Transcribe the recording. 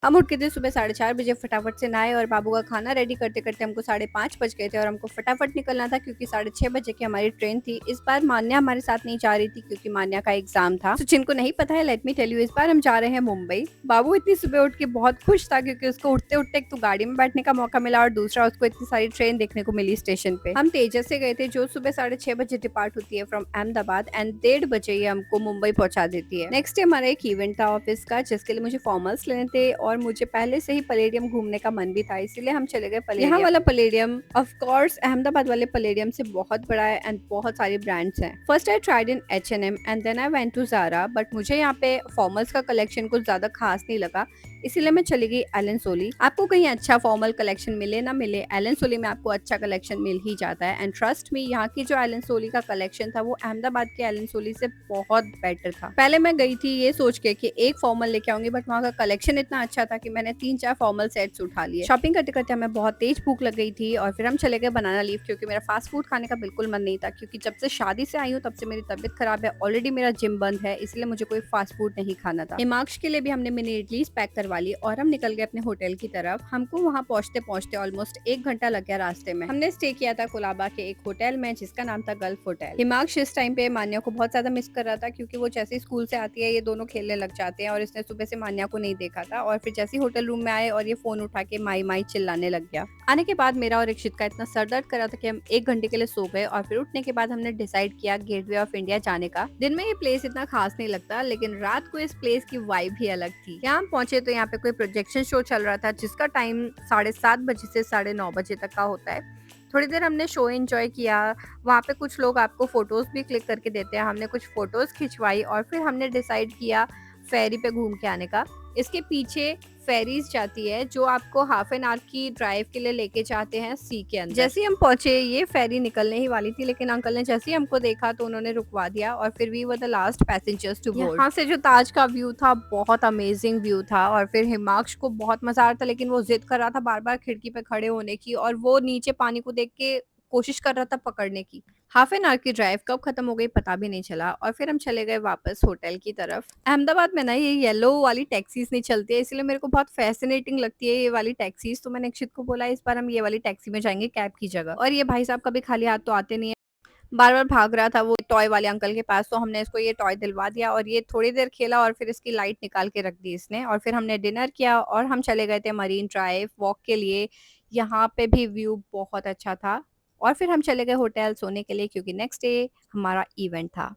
हम उठ के थे सुबह 4:30 बजे, फटाफट से नहाए और बाबू का खाना रेडी करते-करते हमको 5:30 बज गए थे और हमको फटाफट निकलना था क्योंकि 6:30 बजे की हमारी ट्रेन थी। इस बार मान्या हमारे साथ नहीं जा रही थी क्योंकि मान्या का एग्ज़ाम था। तो जिनको नहीं पता है लेट मी टेल यू, इस बार हम जा रहे हैं मुंबई। बाबू इतनी सुबह उठ के बहुत खुश था क्योंकि उसको उठते-उठते एक तो गाड़ी में बैठने का मौका मिला और दूसरा उसको इतनी सारी ट्रेन देखने को मिली स्टेशन पे। हम तेजस से गए थे जो सुबह 6:30 बजे डिपार्ट होती है फ्रॉम अहमदाबाद एंड 1:30 बजे ये हमको मुंबई पहुंचा देती है। नेक्स्ट डे हमारा एक इवेंट था ऑफिस का जिसके लिए मुझे फॉर्मल्स लेने थे और मुझे पहले से ही पलेडियम घूमने का मन भी था, इसीलिए हम चले गए पलेडियम। यहाँ वाला पलेडियम ऑफ कोर्स अहमदाबाद वाले पलेडियम से बहुत बड़ा है एंड बहुत सारी ब्रांड्स हैं। First I tried in H&M and then I went to Zara, but मुझे यहाँ पे फॉर्मल्स का कलेक्शन कुछ ज्यादा खास नहीं लगा, इसीलिए मैं चली गई एलन सोली। आपको कहीं अच्छा फॉर्मल कलेक्शन मिले ना मिले, एलन सोली में आपको अच्छा कलेक्शन मिल ही जाता है एंड ट्रस्ट मी, यहाँ की जो एलन सोली का कलेक्शन था वो अहमदाबाद के एलन सोली से बहुत बेटर था। पहले मैं गई थी ये सोच के कि एक फॉर्मल लेके आऊंगी, बट वहाँ का कलेक्शन इतना अच्छा था कि मैंने 3-4 फॉर्मल सेट्स उठा लिए। शॉपिंग करते करते हमें बहुत तेज भूख लग गई थी और फिर हम चले गए बनाना लीफ क्योंकि मेरा फास्ट फूड खाने का बिल्कुल मन नहीं था, क्योंकि जब से शादी से आई हूँ तब से मेरी तबीयत खराब है, ऑलरेडी मेरा जिम बंद है, इसलिए मुझे कोई फास्ट फूड नहीं खाना था। हिमाक्ष के लिए भी हमने मिनी इडली पैक करवा ली और हम निकल गए अपने होटल की तरफ। हमको वहाँ पहुंचते पहुंचते ऑलमोस्ट 1 घंटा लग गया रास्ते में। हमने स्टे किया था कोलाबा के एक होटल में जिसका नाम था गल्फ होटल। हिमाक्ष इस टाइम पे मान्या को बहुत ज्यादा मिस कर रहा था क्योंकि वो जैसे ही स्कूल से आती है ये दोनों खेलने लग जाते हैं और इसने सुबह से मान्या को नहीं देखा था और फिर जैसे ही होटल रूम में आए और ये फोन उठा के माई माई चिल्लाने लग गया। आने के बाद मेरा और इक्षित का इतना सर दर्द कर रहा था कि हम 1 घंटे के लिए सो गए और फिर उठने के बाद हमने डिसाइड किया गेटवे ऑफ इंडिया जाने का। दिन में ये प्लेस इतना खास नहीं लगता लेकिन रात को इस प्लेस की वाइब ही अलग थी। यहाँ हम पहुंचे तो यहाँ पे कोई प्रोजेक्शन शो चल रहा था जिसका टाइम 7:30 बजे से 9:30 बजे तक का होता है। थोड़ी देर हमने शो एंजॉय किया। वहाँ पे कुछ लोग आपको फोटोज भी क्लिक करके देते हैं, हमने कुछ फोटोज खिंचवाई और फिर हमने डिसाइड किया फेरी पे घूम के आने का। इसके पीछे फेरीज जाती है जो आपको हाफ एन आवर की ड्राइव के लिए लेके जाते हैं सी के अंदर। जैसे ही हम पहुंचे ये फेरी निकलने ही वाली थी लेकिन अंकल ने जैसे ही हमको देखा तो उन्होंने रुकवा दिया और फिर we were the last passengers to board. यहाँ से जो ताज का व्यू था बहुत अमेजिंग व्यू था और फिर हिमाक्ष को बहुत मजा आ रहा था लेकिन वो जिद कर रहा था बार बार खिड़की पे खड़े होने की और वो नीचे पानी को देख के कोशिश कर रहा था पकड़ने की। हाफ एन आवर की ड्राइव कब खत्म हो गई पता भी नहीं चला और फिर हम चले गए वापस होटल की तरफ। अहमदाबाद में ना ये येलो वाली टैक्सीज नहीं चलती है, इसलिए मेरे को बहुत फैसिनेटिंग लगती है ये वाली टैक्सीज। तो मैंने अक्षित को बोला इस बार हम ये वाली टैक्सी में जाएंगे कैब की जगह। और ये भाई साहब कभी खाली हाथ तो आते नहीं है, बार बार भाग रहा था वो टॉय वाले अंकल के पास, तो हमने इसको ये टॉय दिलवा दिया और ये थोड़ी देर खेला और फिर इसकी लाइट निकाल के रख दी इसने और फिर हमने डिनर किया और हम चले गए थे मरीन ड्राइव वॉक के लिए। यहाँ पे भी व्यू बहुत अच्छा था और फिर हम चले गए होटल सोने के लिए क्योंकि नेक्स्ट डे हमारा इवेंट था।